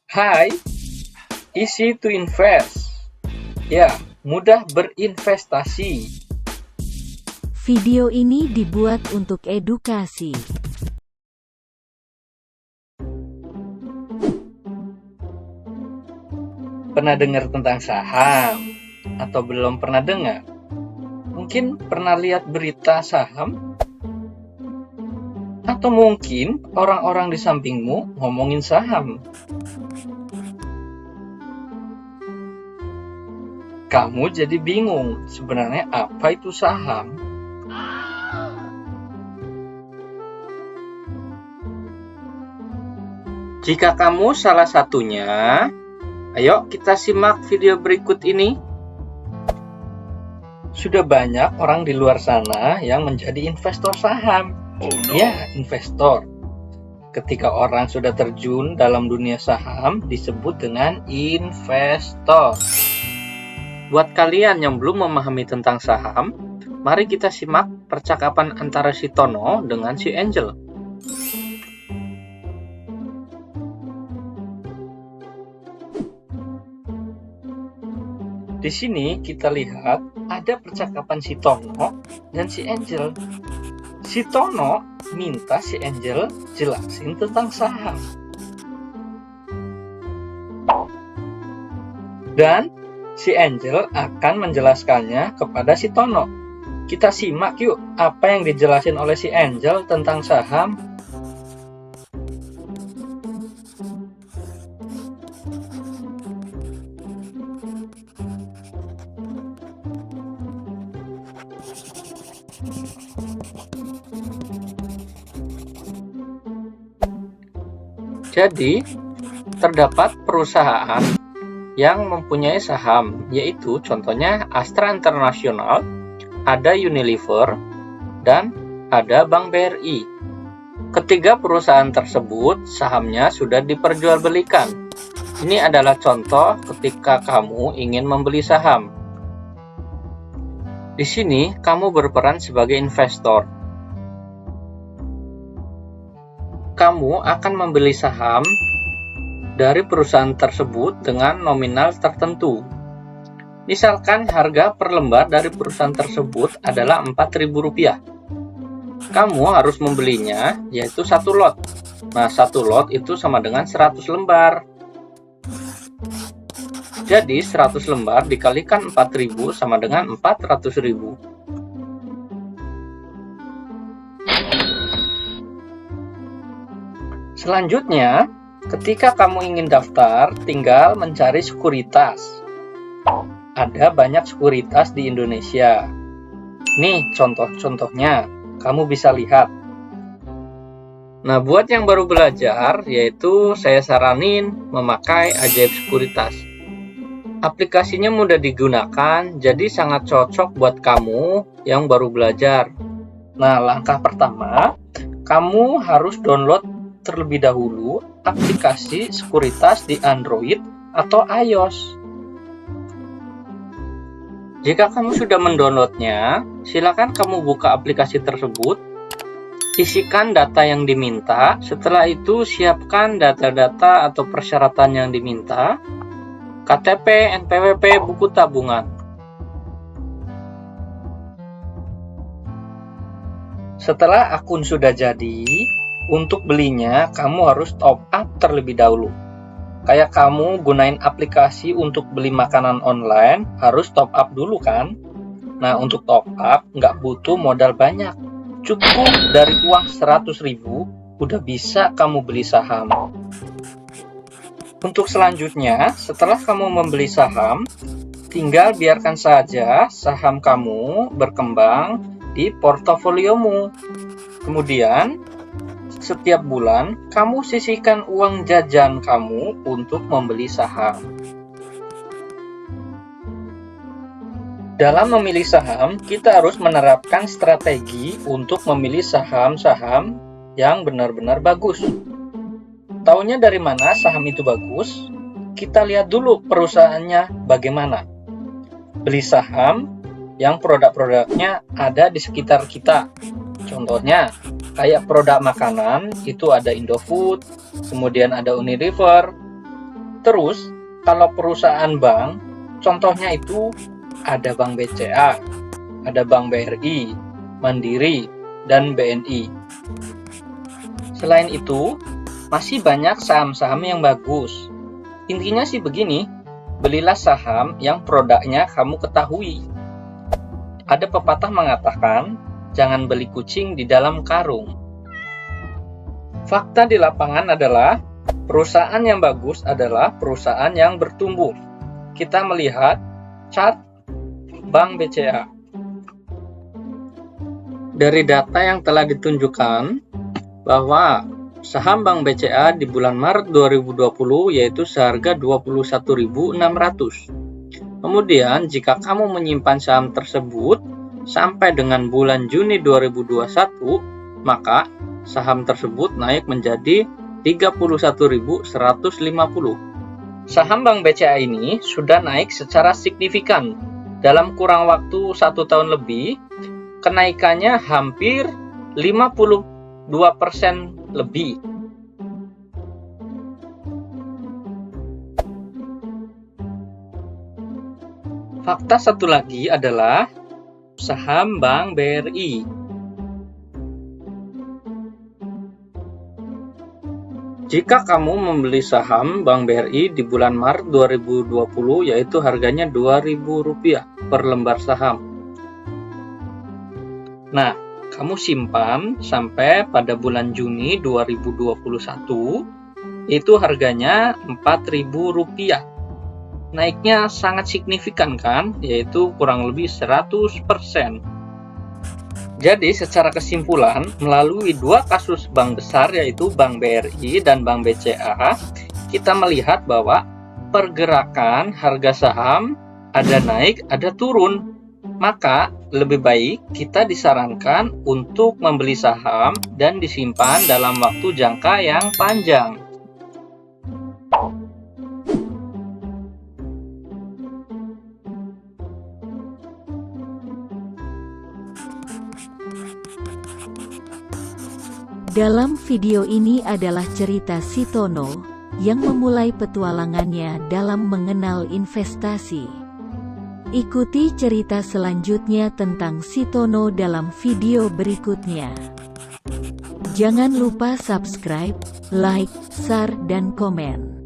Hai, easy to invest. Ya, mudah berinvestasi. Video ini dibuat untuk edukasi. Pernah dengar tentang saham? Atau belum pernah dengar? Mungkin pernah lihat berita saham? Atau mungkin orang-orang di sampingmu ngomongin saham? Kamu jadi bingung, sebenarnya apa itu saham? Jika kamu salah satunya, ayo kita simak video berikut ini. Sudah banyak orang di luar sana yang menjadi investor saham. Ya, investor. Ketika orang sudah terjun dalam dunia saham, disebut dengan investor. Buat kalian yang belum memahami tentang saham, mari kita simak percakapan antara si Tono dengan si Angel. Di sini kita lihat ada percakapan si Tono dan si Angel. Si Tono minta si Angel jelasin tentang saham. Dan si Angel akan menjelaskannya kepada si Tono. Kita simak yuk apa yang dijelasin oleh si Angel tentang saham. Jadi, terdapat perusahaan yang mempunyai saham, yaitu contohnya Astra International, ada Unilever, dan ada Bank BRI. Ketiga perusahaan tersebut sahamnya sudah diperjualbelikan. Ini adalah contoh ketika kamu ingin membeli saham. Di sini kamu berperan sebagai investor. Kamu akan membeli saham dari perusahaan tersebut dengan nominal tertentu. Misalkan harga per lembar dari perusahaan tersebut adalah Rp4.000. Kamu harus membelinya, yaitu satu lot. Nah, satu lot itu sama dengan 100 lembar. Jadi, 100 lembar dikalikan 4.000 sama dengan 400.000. Selanjutnya, ketika kamu ingin daftar, tinggal mencari sekuritas. Ada banyak sekuritas di Indonesia. Nih contoh-contohnya, kamu bisa lihat. Nah, buat yang baru belajar, yaitu saya saranin memakai Ajaib Sekuritas. Aplikasinya mudah digunakan, jadi sangat cocok buat kamu yang baru belajar. Nah, langkah pertama, kamu harus download terlebih dahulu aplikasi sekuritas di Android atau iOS. Jika kamu sudah mendownloadnya, silakan kamu buka aplikasi tersebut, isikan data yang diminta, setelah itu siapkan data-data atau persyaratan yang diminta, KTP, NPWP, buku tabungan. Setelah akun sudah jadi, untuk belinya, kamu harus top up terlebih dahulu. Kayak kamu gunain aplikasi untuk beli makanan online, harus top up dulu kan? Nah, untuk top up, nggak butuh modal banyak. Cukup dari uang 100.000, udah bisa kamu beli saham. Untuk selanjutnya, setelah kamu membeli saham, tinggal biarkan saja saham kamu berkembang di portofoliomu. Kemudian, setiap bulan, kamu sisihkan uang jajan kamu untuk membeli saham. Dalam memilih saham, kita harus menerapkan strategi untuk memilih saham-saham yang benar-benar bagus. Taunya dari mana saham itu bagus? Kita lihat dulu perusahaannya bagaimana. Beli saham yang produk-produknya ada di sekitar kita. Contohnya, kayak produk makanan, itu ada Indofood, kemudian ada Unilever, Terus, kalau perusahaan bank, contohnya itu ada Bank BCA, ada Bank BRI, Mandiri, dan BNI. Selain itu, masih banyak saham-saham yang bagus. Intinya sih begini, belilah saham yang produknya kamu ketahui. Ada pepatah mengatakan, jangan beli kucing di dalam karung. Fakta di lapangan adalah, perusahaan yang bagus adalah perusahaan yang bertumbuh. Kita melihat chart Bank BCA. Dari data yang telah ditunjukkan, bahwa saham Bank BCA di bulan Maret 2020 yaitu seharga 21.600. Kemudian, jika kamu menyimpan saham tersebut sampai dengan bulan Juni 2021, maka saham tersebut naik menjadi 31.150. Saham Bank BCA ini sudah naik secara signifikan. Dalam kurang waktu 1 tahun lebih, kenaikannya hampir 52% lebih. Fakta satu lagi adalah saham Bank BRI. Jika kamu membeli saham Bank BRI di bulan Maret 2020, yaitu harganya Rp2.000 per lembar saham. Nah, kamu simpan sampai pada bulan Juni 2021, itu harganya Rp4.000. Naiknya sangat signifikan kan, yaitu kurang lebih 100%. Jadi secara kesimpulan, melalui dua kasus bank besar yaitu Bank BRI dan Bank BCA, kita melihat bahwa pergerakan harga saham ada naik, ada turun. Maka lebih baik kita disarankan untuk membeli saham dan disimpan dalam waktu jangka yang panjang. Dalam video ini adalah cerita si Tono yang memulai petualangannya dalam mengenal investasi. Ikuti cerita selanjutnya tentang si Tono dalam video berikutnya. Jangan lupa subscribe, like, share, dan komen.